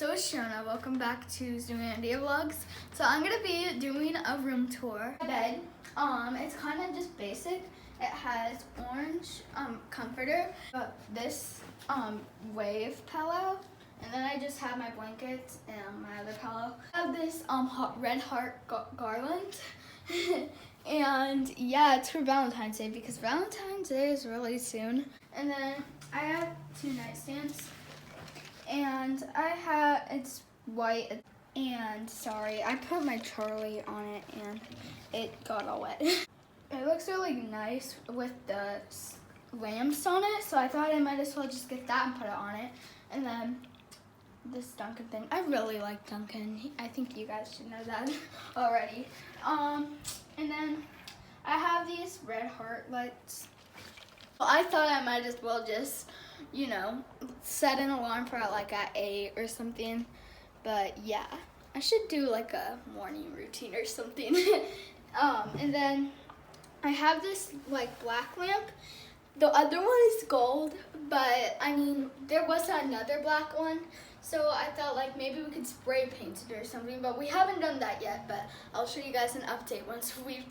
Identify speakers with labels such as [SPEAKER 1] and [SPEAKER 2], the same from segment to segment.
[SPEAKER 1] So it's Shona. Welcome back to Zooandia vlogs. So I'm gonna be doing a room tour. Bed. It's kind of just basic. It has orange comforter, this wave pillow, and then I just have my blankets and my other pillow. I have this red heart garland. And yeah, it's for Valentine's Day because Valentine's Day is really soon. And then I have two nightstands. And it's white, and sorry, I put my Charlie on it and it got all wet. It looks really nice with the lamps on it, so I thought I might as well just get that and put it on it. And then this Duncan thing, I really like Duncan. I think you guys should know that already. And then I have these red heart lights. Well, I thought I might as well just, set an alarm for like at 8 or something. But yeah, I should do like a morning routine or something. And then I have this like black lamp. The other one is gold, but I mean, there was another black one. So I thought like maybe we could spray paint it or something, but we haven't done that yet, but I'll show you guys an update once we've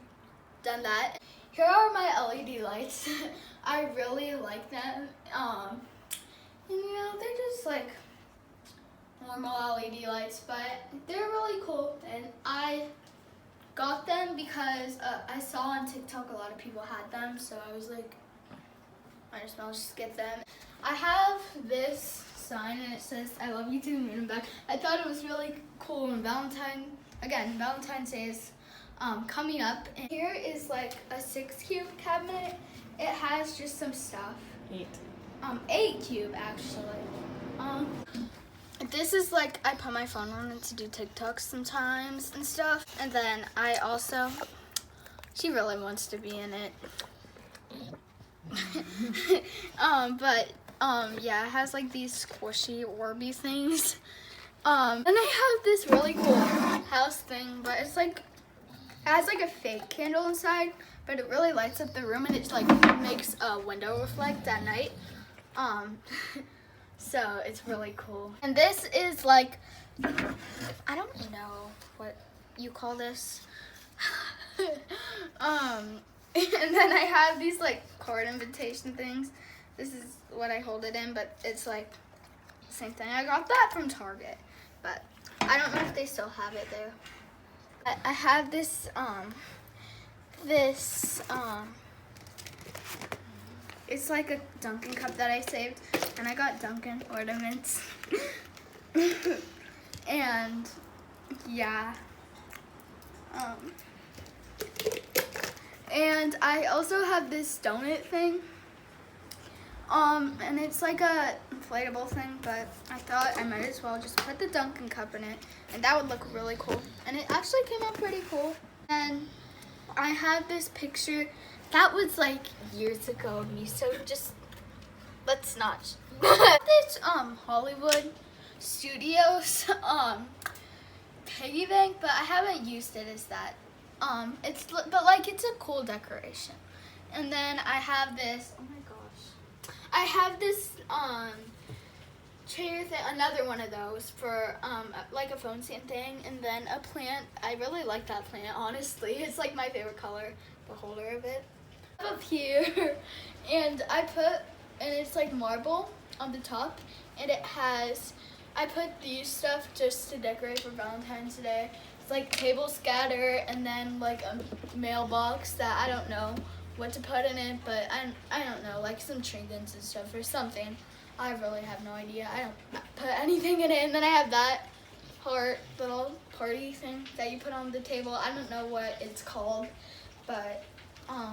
[SPEAKER 1] done that. Here are my LED lights. I really like them. And they're just like normal LED lights, but they're really cool. And I got them because I saw on TikTok a lot of people had them, so I was like, might as well just get them. I have this sign and it says, "I love you to the moon and back." I thought it was really cool, and Valentine's Day is coming up. And here is like a 6-cube cabinet. It has just some stuff. 8 cube actually. This is like, I put my phone on it to do TikToks sometimes and stuff. And then I also, she really wants to be in it. Yeah, it has like these squishy Orby things. And I have this really cool house thing, but it's like, it has like a fake candle inside, but it really lights up the room, and it like makes a window reflect at night. So it's really cool. And this is like, I don't know what you call this. And then I have these like card invitation things. This is what I hold it in, but it's like the same thing. I got that from Target, but I don't know if they still have it there. I have this, it's like a Dunkin' cup that I saved, and I got Dunkin' ornaments. And yeah, and I also have this donut thing, and it's like a inflatable thing, but I thought I might as well just put the Dunkin' cup in it, and that would look really cool. And it actually came out pretty cool. And I have this picture that was like years ago of me, so just let's not. This Hollywood Studios piggy bank, but I haven't used it as that. It's a cool decoration. And then I have this, oh my gosh, I have this chair thing, another one of those for like a phone stand thing, and then a plant. I really like that plant, honestly. It's like my favorite color, the holder of it. Up here, and it's like marble on the top, and it has, I put these stuff just to decorate for Valentine's Day. It's like table scatter, and then like a mailbox that I don't know what to put in it, but I don't know, like some trinkets and stuff or something. I really have no idea. I don't put anything in it. And then I have that little party thing that you put on the table. I don't know what it's called, but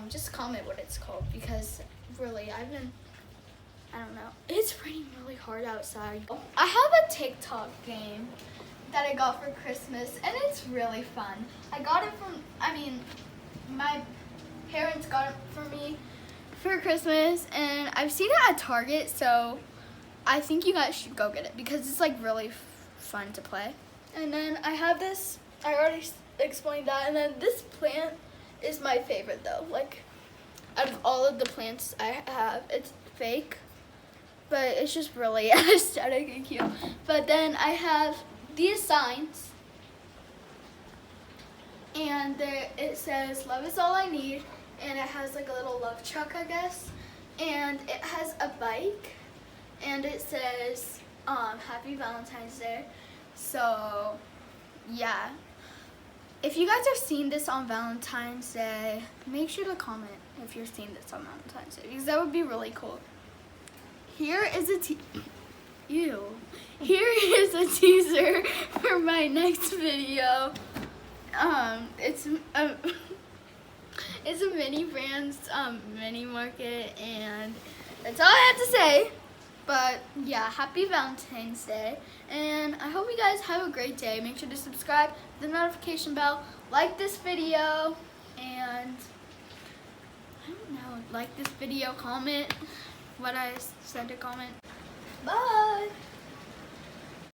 [SPEAKER 1] just comment what it's called, because really I don't know. It's raining really hard outside. I have a TikTok game that I got for Christmas, and it's really fun. I got it from, my parents got it for me for Christmas, and I've seen it at Target, so I think you guys should go get it because it's like really fun to play. And then I have this, I already explained that, and then this plant is my favorite though. Like, out of all of the plants I have, it's fake, but it's just really aesthetic and cute. But then I have these signs, and there it says "Love is all I need," and it has like a little love truck, I guess, and it has a bike, and it says Happy Valentine's Day. So yeah, if you guys are seeing this on Valentine's Day, make sure to comment if you're seeing this on Valentine's Day, because that would be really cool. Here is a Here is a teaser for my next video. It's a mini brands mini market, and that's all I have to say. But yeah, happy Valentine's Day, and I hope you guys have a great day. Make sure to subscribe, the notification bell, like this video, and I don't know, like this video, comment what I said to comment. Bye!